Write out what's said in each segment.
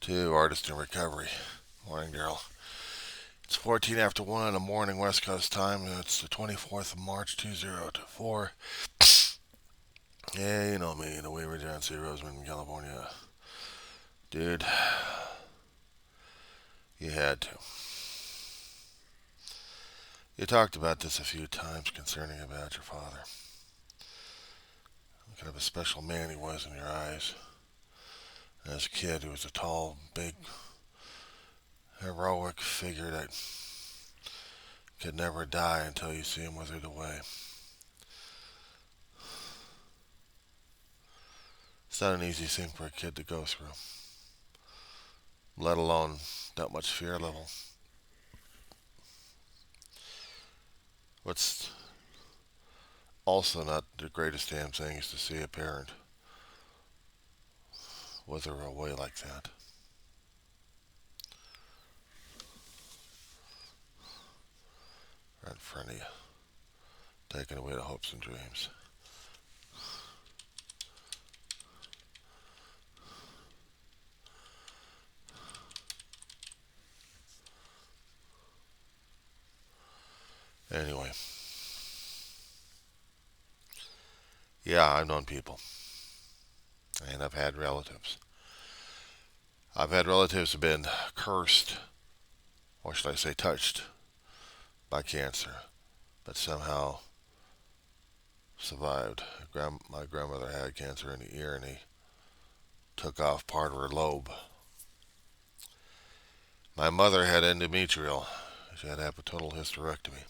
To Artist in Recovery. Morning, Darryl. It's 14 after 1 in the morning, West Coast time. It's the 24th of March, 2024. Yeah, you know me, the Weaver John C. Roseman, California. Dude, you had to. You talked about this a few times concerning about your father. What kind of a special man he was in your eyes. As a kid, he was a tall, big, heroic figure that could never die until you see him withered away. It's not an easy thing for a kid to go through, let alone that much fear level. What's also not the greatest damn thing is to see a parent wither away like that. Right in front of you, taking away the hopes and dreams. Anyway, yeah, I've known people, and I've had relatives. I've had relatives who've been cursed, or should I say touched, by cancer, but somehow survived. My grandmother had cancer in the ear, and he took off part of her lobe. My mother had endometrial. She had to have a total hysterectomy.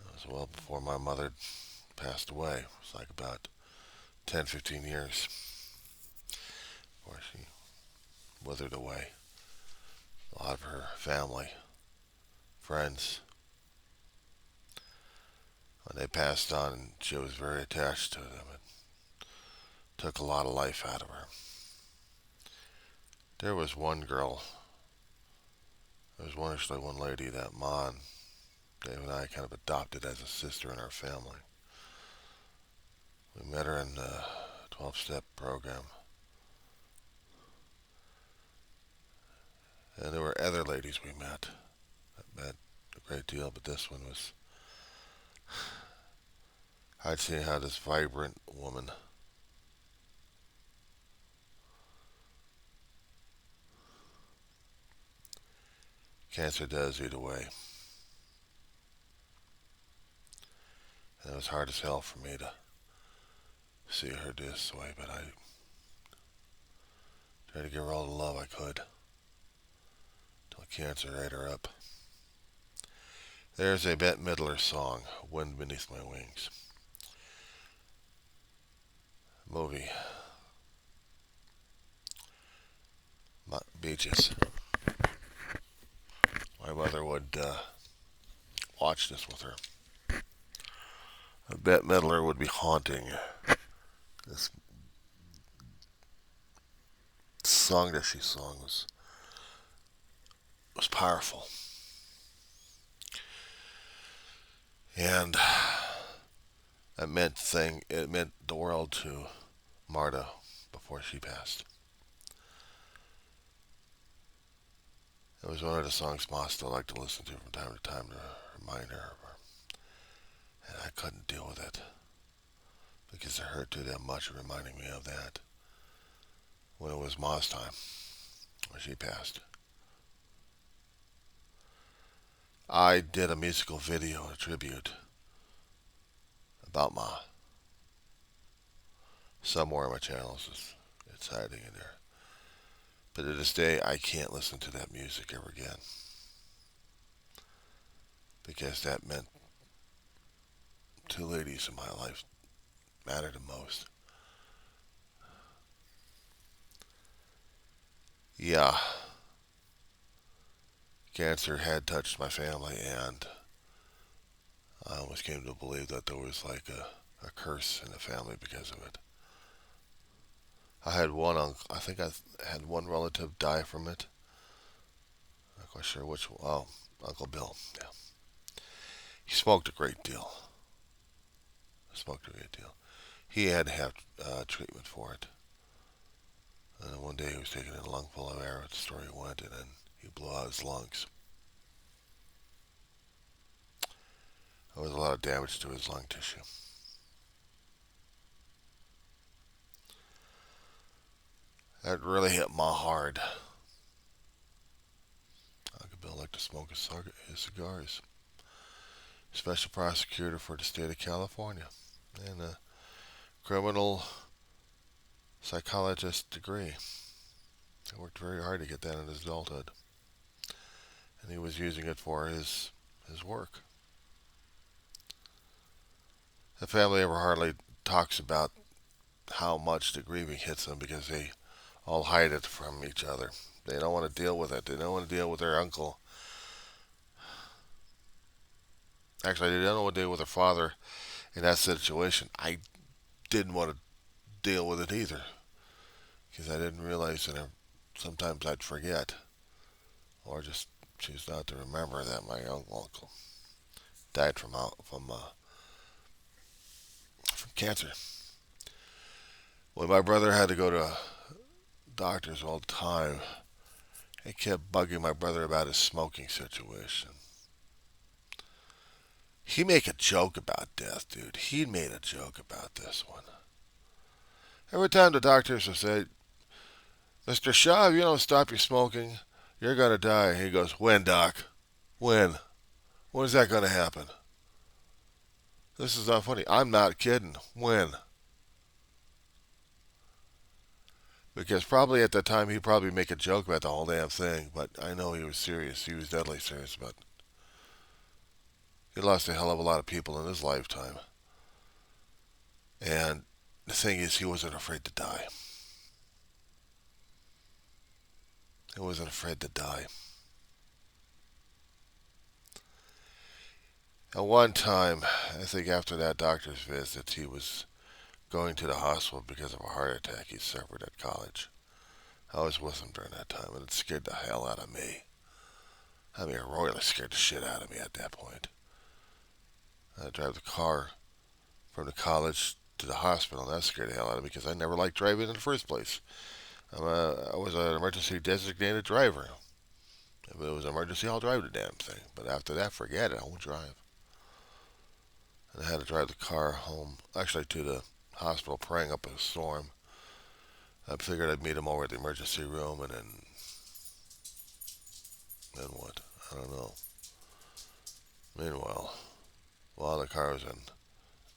It was well before my mother passed away. It was like about 10, 15 years before she withered away. A lot of her family, friends, when they passed on, she was very attached to them. It took a lot of life out of her. There was one girl, there was one lady that Ma and Dave and I kind of adopted as a sister in our family. We met her in the 12-step program. And there were other ladies we met. I met a great deal, but this one was. I'd seen how this vibrant woman cancer does eat away. And it was hard as hell for me to see her this way, but I tried to give her all the love I could till cancer ate her up. There's a Bette Midler song, Wind Beneath My Wings. Movie, Beaches. My mother would watch this with her. Bette Midler would be haunting this song that she sung was powerful. And it meant the world to Marta before she passed. It was one of the songs Ma still liked to listen to from time to time to remind her of her. And I couldn't deal with it because it hurt too damn much reminding me of that when it was Ma's time, when she passed. I did a musical video, a tribute about Ma. Somewhere on my channels, it's hiding in there. But to this day, I can't listen to that music ever again because that meant two ladies in my life mattered the most. Yeah, cancer had touched my family, and I almost came to believe that there was like a curse in the family because of it. I had one uncle, I think I had one relative die from it. I'm not quite sure which one. Oh, Uncle Bill. Yeah. He smoked a great deal. Smoked a great deal. He had to have treatment for it. And then one day he was taking a lungful of air. The story went, and then he blew out his lungs. There was a lot of damage to his lung tissue. That really hit my hard. I could Bill like to smoke his cigars. Special prosecutor for the state of California, and a criminal psychologist degree. He worked very hard to get that in his adulthood, and he was using it for his work. The family ever hardly talks about how much the grieving hits them because they all hide it from each other. They don't want to deal with it. They don't want to deal with their uncle. Actually, they don't want to deal with their father in that situation. I didn't want to deal with it either because I didn't realize that sometimes I'd forget or just choose not to remember that my uncle died from cancer. When my brother had to go to doctors all the time, it kept bugging my brother about his smoking situation. He make a joke about death, dude. He made a joke about this one. Every time the doctors would say, Mr. Shaw, if you don't stop your smoking, you're going to die. He goes, when, doc? When? When is that going to happen? This is not funny. I'm not kidding. When? Because probably at that time he'd probably make a joke about the whole damn thing, but I know he was serious. He was deadly serious about it. He lost a hell of a lot of people in his lifetime. And the thing is, he wasn't afraid to die. He wasn't afraid to die. At one time, I think after that doctor's visit, he was going to the hospital because of a heart attack he suffered at college. I was with him during that time, and it scared the hell out of me. I mean, it royally scared the shit out of me at that point. I had to drive the car from the college to the hospital, and that scared the hell out of me because I never liked driving in the first place. I was an emergency designated driver. If it was an emergency, I'll drive the damn thing. But after that, forget it. I won't drive. And I had to drive the car home, actually to the hospital, praying up a storm. I figured I'd meet him over at the emergency room, and then what? I don't know. Meanwhile, while the car was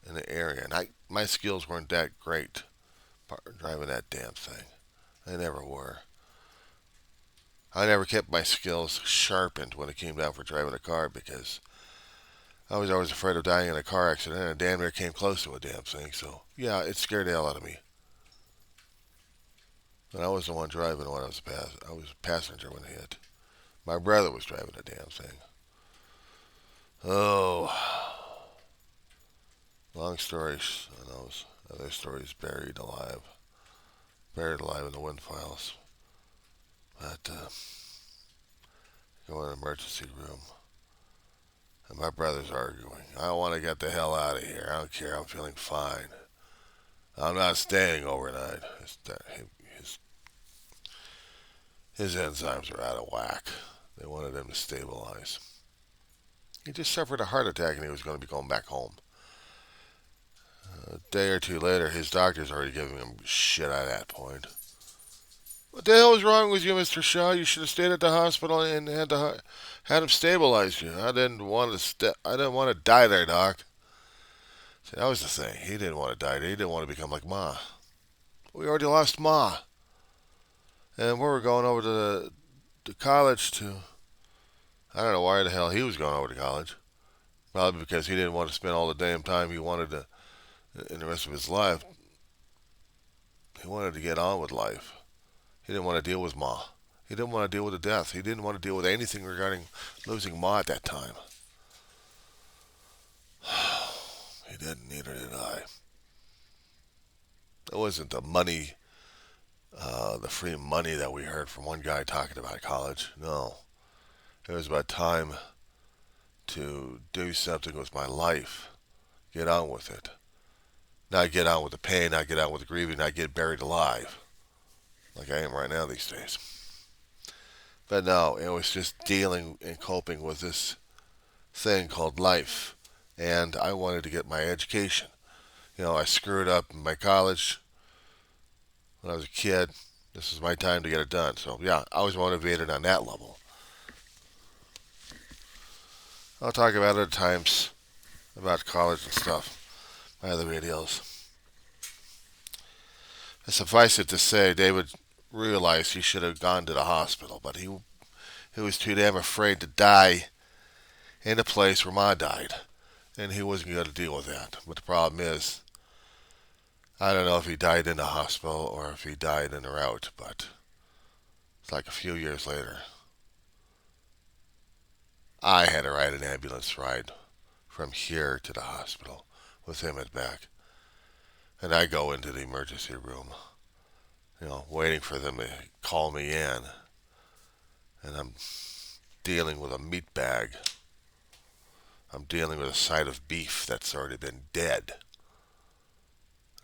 in the area, and my skills weren't that great driving that damn thing. They never were. I never kept my skills sharpened when it came down for driving a car because I was always afraid of dying in a car accident, and damn near came close to a damn thing. So yeah, it scared the hell out of me. But I was the one driving when I was a passenger when it hit. My brother was driving the damn thing. Oh, long stories. And those other stories buried alive in the wind files. But go in the emergency room, and my brother's arguing. I want to get the hell out of here. I don't care. I'm feeling fine. I'm not staying overnight. His, his enzymes are out of whack. They wanted him to stabilize. He just suffered a heart attack and he was going to be going back home. A day or two later, his doctor's already giving him shit at that point. What the hell is wrong with you, Mr. Shaw? You should have stayed at the hospital and had him stabilize you. I didn't want to die there, doc. See, that was the thing. He didn't want to die there. He didn't want to become like Ma. We already lost Ma. And we were going over to college to... I don't know why the hell he was going over to college. Probably because he didn't want to spend all the damn time he wanted to in the rest of his life. He wanted to get on with life. He didn't want to deal with Ma. He didn't want to deal with the death. He didn't want to deal with anything regarding losing Ma at that time. He didn't, neither did I. It wasn't the money, the free money that we heard from one guy talking about college. No. It was about time to do something with my life. Get on with it. Not get on with the pain, not get on with the grieving, not get buried alive. like I am right now these days. But no, it was just dealing and coping with this thing called life. And I wanted to get my education. I screwed up in my college when I was a kid. This is my time to get it done. So, yeah, I was motivated on that level. I'll talk about it at times about college and stuff, my other videos. Suffice it to say, David realized he should have gone to the hospital, but he was too damn afraid to die in a place where Ma died, and he wasn't going to deal with that. But the problem is, I don't know if he died in the hospital or if he died in the route, but it's like a few years later. I had to ride an ambulance ride from here to the hospital with him at back. And I go into the emergency room, waiting for them to call me in. And I'm dealing with a meat bag. I'm dealing with a side of beef that's already been dead.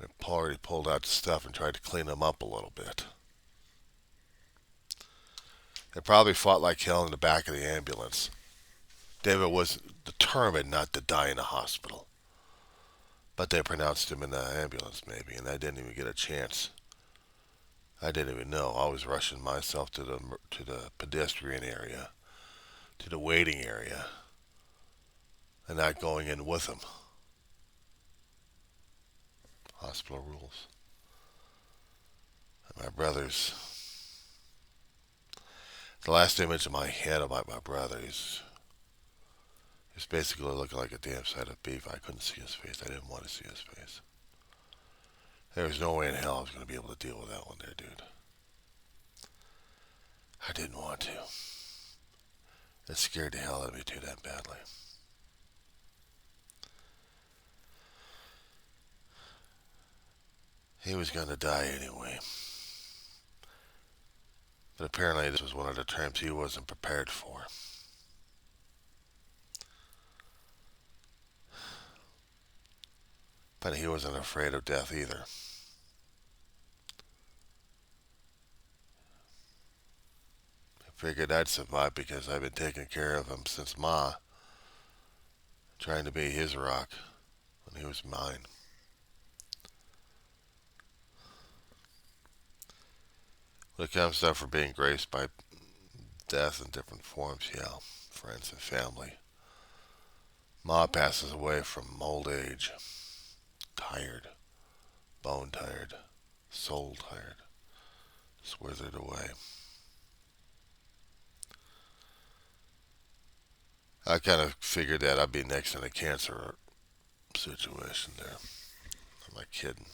And I already pulled out the stuff and tried to clean them up a little bit. They probably fought like hell in the back of the ambulance. David was determined not to die in a hospital. But they pronounced him in the ambulance, maybe, and I didn't even get a chance. I didn't even know. I was rushing myself to the pedestrian area, to the waiting area, and not going in with him. Hospital rules. And my brothers. The last image in my head about my brother is basically looking like a damn side of beef. I couldn't see his face. I didn't want to see his face. There was no way in hell I was going to be able to deal with that one there, dude. I didn't want to. It scared the hell out of me too damn badly. He was going to die anyway. But apparently this was one of the times he wasn't prepared for. But he wasn't afraid of death either. I figured I'd survive because I've been taking care of him since Ma, trying to be his rock when he was mine. When it comes to for being graced by death in different forms, yeah, friends and family. Ma passes away from old age, tired, bone tired, soul tired, just withered away. I kind of figured that I'd be next in a cancer situation there. Am I kidding?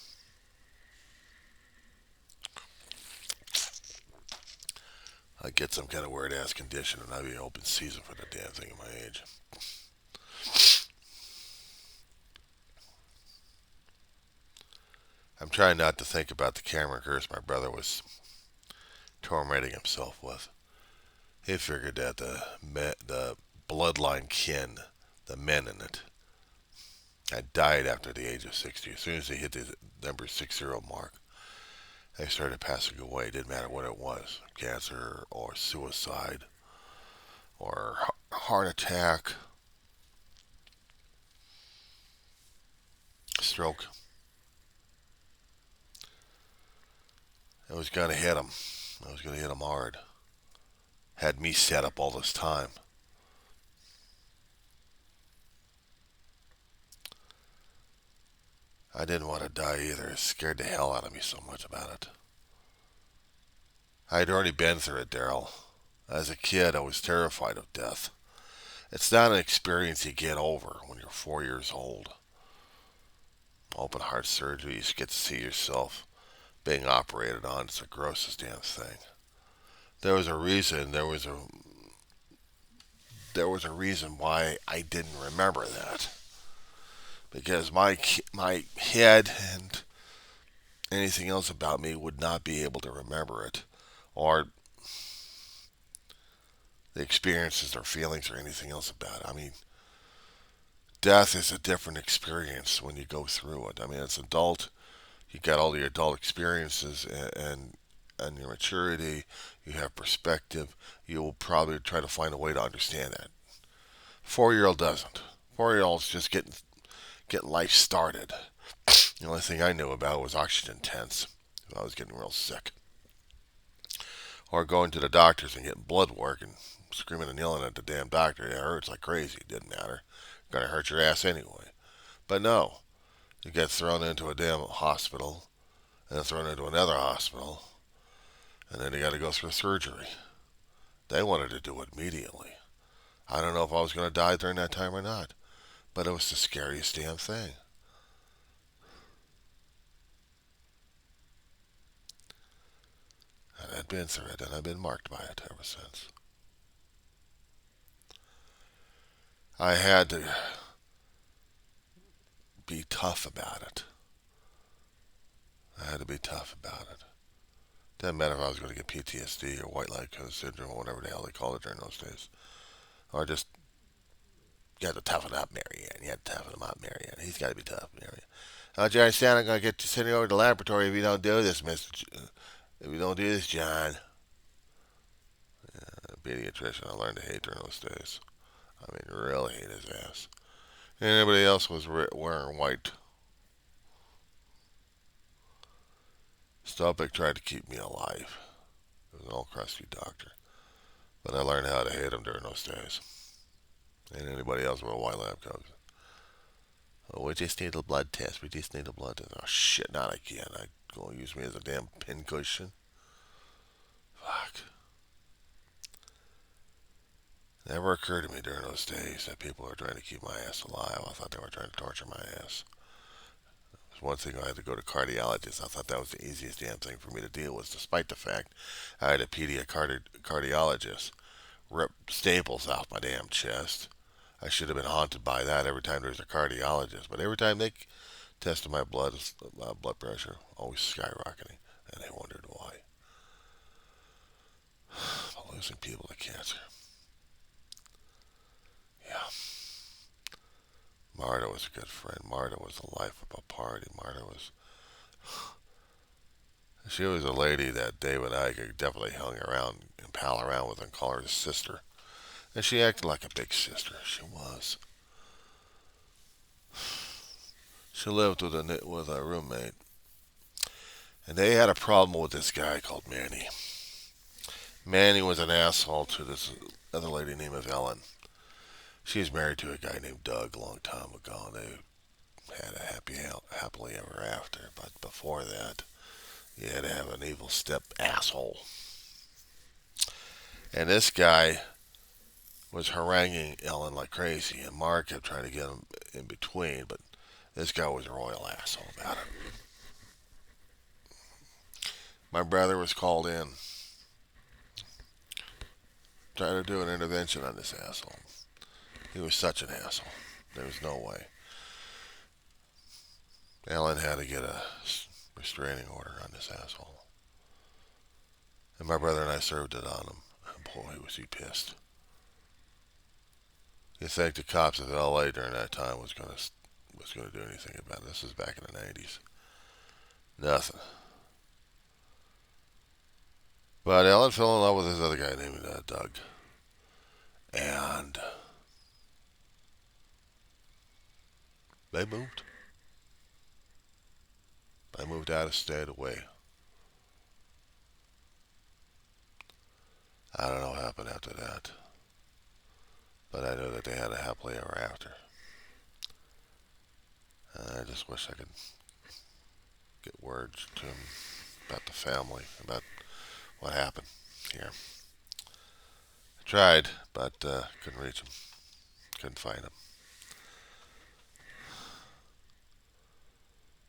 I'd get some kind of weird ass condition and I'd be open season for the damn thing at my age. I'm trying not to think about the camera curse my brother was tormenting himself with. He figured that the bloodline kin, the men in it, had died after the age of 60. As soon as they hit the number 60 mark, they started passing away. It didn't matter what it was, cancer or suicide or heart attack, stroke. It was going to hit him. It was going to hit him hard. Had me set up all this time. I didn't want to die either. It scared the hell out of me so much about it. I had already been through it, Darryl. As a kid, I was terrified of death. It's not an experience you get over when you're 4 years old. Open heart surgery, you get to see yourself being operated on. It's the grossest damn thing. There was a reason. There was a reason why I didn't remember that. Because my head and anything else about me would not be able to remember it, or the experiences or feelings or anything else about it. I mean, death is a different experience when you go through it. I mean, as an adult, you got all the adult experiences, and on your maturity, you have perspective, you will probably try to find a way to understand that. 4-year-old doesn't. 4-year-old's just getting life started. The only thing I knew about was oxygen tents. I was getting real sick. Or going to the doctors and getting blood work and screaming and yelling at the damn doctor. It hurts like crazy. It didn't matter. Gonna hurt your ass anyway. But no, you get thrown into a damn hospital and then thrown into another hospital, and then you got to go through surgery. They wanted to do it immediately. I don't know if I was going to die during that time or not, but it was the scariest damn thing. And I'd been through it, and I've been marked by it ever since. I had to be tough about it. I had to be tough about it. Didn't matter if I was going to get PTSD or white light syndrome or whatever the hell they called it during those days. Or just, you had to toughen up, Marianne. You had to toughen him up, Marianne. He's got to be tough, Marianne. Don't you understand? I'm going to get you sent over to the laboratory if you don't do this, if you don't do this, John. Pediatrician I learned to hate during those days. I mean, really hate his ass. And everybody else was wearing white. Stolpik tried to keep me alive. He was an old crusty doctor. But I learned how to hate him during those days. And anybody else with a white lab coat. Oh, we just need a blood test. We just need a blood test. Oh, shit, not again. I going to use me as a damn pincushion. Fuck. Never occurred to me during those days that people were trying to keep my ass alive. I thought they were trying to torture my ass. There's one thing I had to go to cardiologist. I thought that was the easiest damn thing for me to deal with, despite the fact I had a cardiologist rip staples off my damn chest. I should have been haunted by that every time there was a cardiologist. But every time they tested my blood pressure, always skyrocketing, and they wondered why. Losing people to cancer. Yeah. Marta was a good friend. Marta was the life of a party. She was a lady that Dave and I could definitely hang around and pal around with and call her his sister. And she acted like a big sister. She was. She lived with a roommate. And they had a problem with this guy called Manny. Manny was an asshole to this other lady named Ellen. She was married to a guy named Doug a long time ago, and they had a happily ever after. But before that, you had to have an evil step asshole. And this guy was haranguing Ellen like crazy, and Mark kept trying to get him in between, but this guy was a royal asshole about it. My brother was called in, trying to do an intervention on this asshole. He was such an asshole. There was no way. Ellen had to get a restraining order on this asshole. And my brother and I served it on him. And boy, was he pissed. You think the cops of L.A. during that time was going to do anything about it? This was back in the 90s. Nothing. But Ellen fell in love with this other guy named Doug. And they moved. I moved out of state away. I don't know what happened after that. But I know that they had a happily ever after. And I just wish I could get words to him about the family, about what happened here. I tried, but couldn't reach him. Couldn't find him.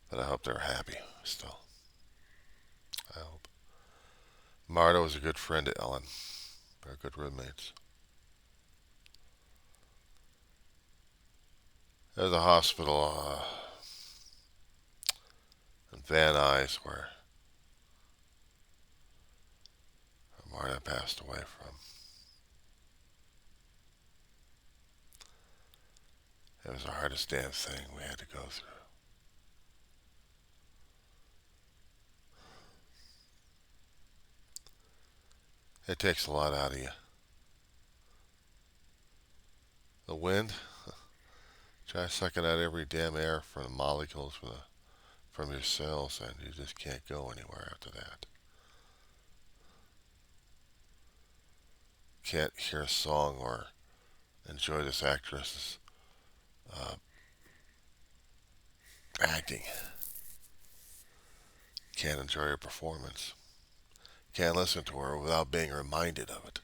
But I hope they're happy still. I hope. Marta was a good friend to Ellen. They're good roommates. There's a hospital in Van Nuys where Marta passed away from. It was the hardest damn thing we had to go through. It takes a lot out of you. The wind, try sucking out every damn air from the molecules from your cells, and you just can't go anywhere after that. Can't hear a song or enjoy this actress's uh, acting. Can't enjoy her performance. Can't listen to her without being reminded of it.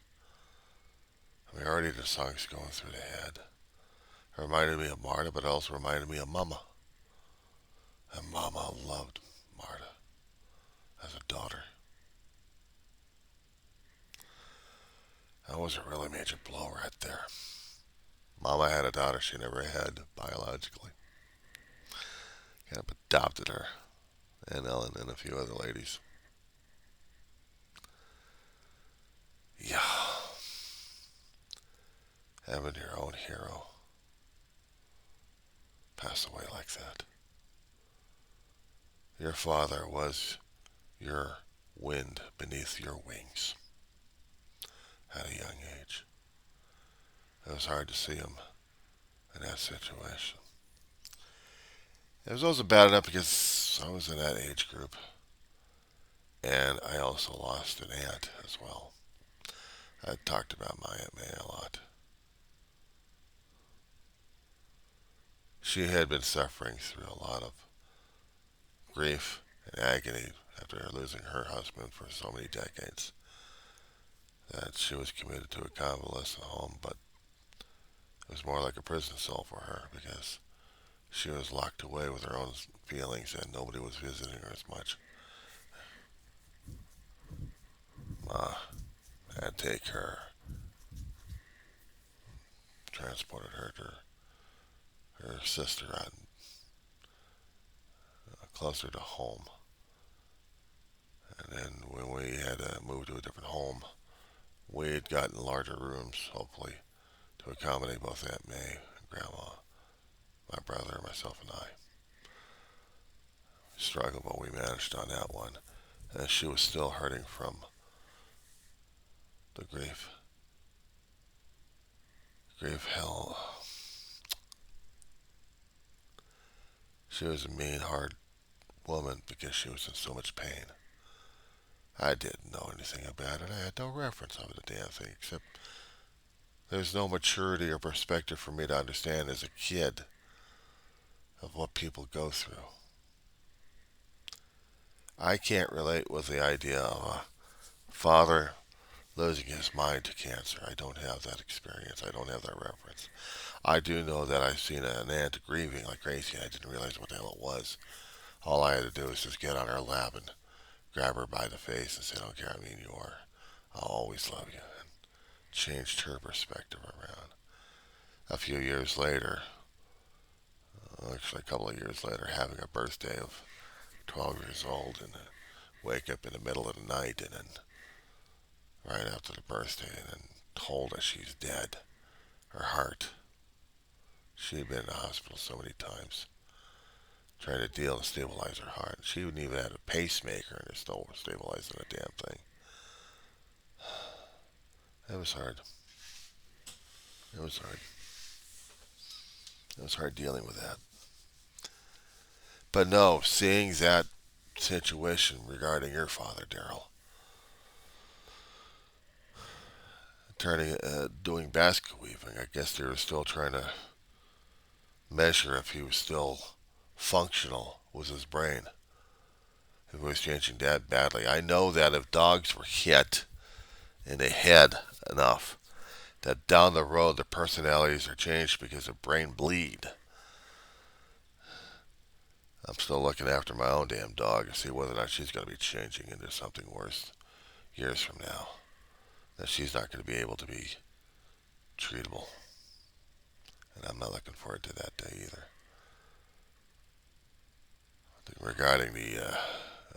I mean, already the song's going through the head. It reminded me of Marta, but it also reminded me of Mama. And Mama loved Marta as a daughter. That was a really major blow right there. Mama had a daughter she never had biologically. Kind of adopted her, and Ellen and a few other ladies. Yeah, having your own hero pass away like that. Your father was your wind beneath your wings at a young age. It was hard to see him in that situation. It was also bad enough because I was in that age group, and I also lost an aunt as well. I talked about my Aunt May a lot. She had been suffering through a lot of grief and agony after losing her husband for so many decades that she was committed to a convalescent home, but it was more like a prison cell for her because she was locked away with her own feelings and nobody was visiting her as much. Ma had to take her, transported her to her sister out closer to home. And then when we had to move to a different home, we had gotten larger rooms, hopefully, to accommodate both Aunt May and Grandma, my brother, myself, and I. We struggled, but we managed on that one. And she was still hurting from the grief. Grief hell. She was a mean, hard woman because she was in so much pain. I didn't know anything about it. I had no reference of the damn thing, except there's no maturity or perspective for me to understand as a kid of what people go through. I can't relate with the idea of a father losing his mind to cancer. I don't have that experience. I don't have that reference. I do know that I've seen an aunt grieving like crazy, and I didn't realize what the hell it was. All I had to do was just get on her lap and grab her by the face and say, I don't care how mean you are. I'll always love you. And changed her perspective around. A few years later, actually a couple of years later, having a birthday of 12 years old and wake up in the middle of the night and then right after the birthday and then told that she's dead. Her heart. She had been in the hospital so many times trying to deal and stabilize her heart. She wouldn't even have a pacemaker and they're still stabilizing the damn thing. It was hard. It was hard. It was hard dealing with that. But no, seeing that situation regarding your father, Darryl, doing basket weaving, I guess they were still trying to measure if he was still functional with his brain. If he was changing that badly. I know that if dogs were hit in the head enough, that down the road their personalities are changed because of brain bleed. I'm still looking after my own damn dog to see whether or not she's going to be changing into something worse years from now. That she's not going to be able to be treatable. And I'm not looking forward to that day either. I think regarding the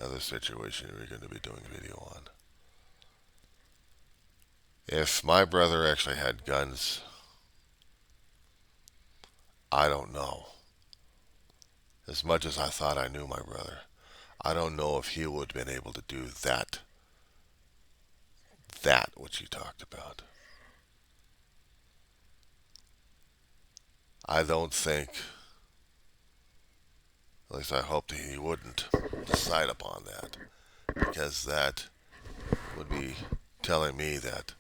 other situation we're going to be doing a video on. If my brother actually had guns, I don't know. As much as I thought I knew my brother, I don't know if he would have been able to do that which he talked about. I don't think, at least I hope that he wouldn't decide upon that, because that would be telling me that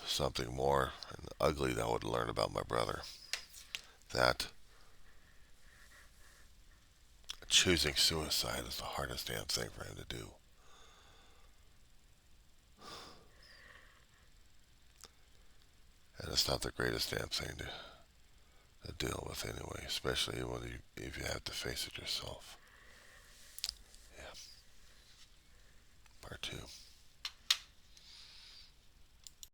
something more ugly that I would learn about my brother. That choosing suicide is the hardest damn thing for him to do. And it's not the greatest damn thing to deal with anyway, especially when if you have to face it yourself. Yeah. Part two.